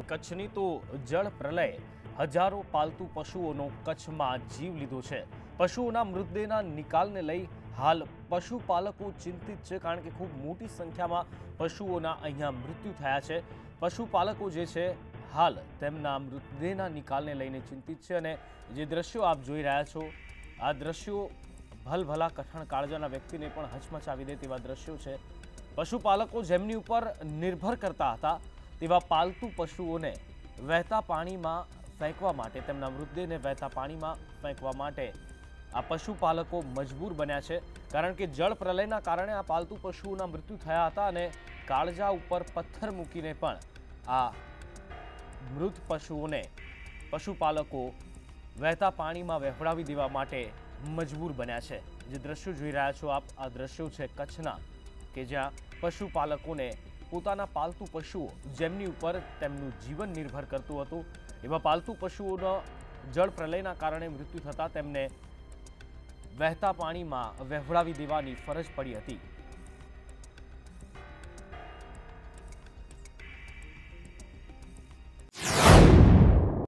કચ્છની તો જળ પ્રલય હજારો પાલતુ પશુઓનો કચ્છમાં જીવ લીધો છે। પશુઓના મૃતદેહના નિકાલને લઈ હાલ પશુપાલકો ચિંતિત છે, કારણ કે ખૂબ મોટી સંખ્યામાં પશુઓના અહીંયા મૃત્યુ થયા છે। પશુપાલકો જે છે હાલ તેમના મૃતદેહના નિકાલને લઈને ચિંતિત છે અને જે દ્રશ્યો આપ જોઈ રહ્યા છો આ દ્રશ્યો ભલભલા કઠણ કાળજાના વ્યક્તિને પણ હચમચાવી દે તેવા દ્રશ્યો છે। પશુપાલકો જેમની ઉપર નિર્ભર કરતા હતા તેવા પાલતુ પશુઓને વહેતા પાણીમાં ફેંકવા માટે, તેમના મૃતદેહને વહેતા પાણીમાં ફેંકવા માટે આ પશુપાલકો મજબૂર બન્યા છે, કારણ કે જળ પ્રલયના કારણે આ પાલતુ પશુઓના મૃત્યુ થયા હતા અને કાળજા ઉપર પથ્થર મૂકીને પણ આ મૃત પશુઓને પશુપાલકો વહેતા પાણીમાં વહેવડાવી દેવા માટે મજબૂર બન્યા છે। જે દ્રશ્યો જોઈ રહ્યા છો આપ, આ દ્રશ્યો છે કચ્છના, કે જ્યાં પશુપાલકોને પોતાના પાલતુ પશુઓ જેમની ઉપર તેમનું જીવન નિર્ભર કરતું હતું એવા પાલતુ પશુઓનો જળ પ્રલયના કારણે મૃત્યુ થતાં તેમને વહેતા પાણીમાં વહેવડાવી દેવાની ફરજ પડી હતી।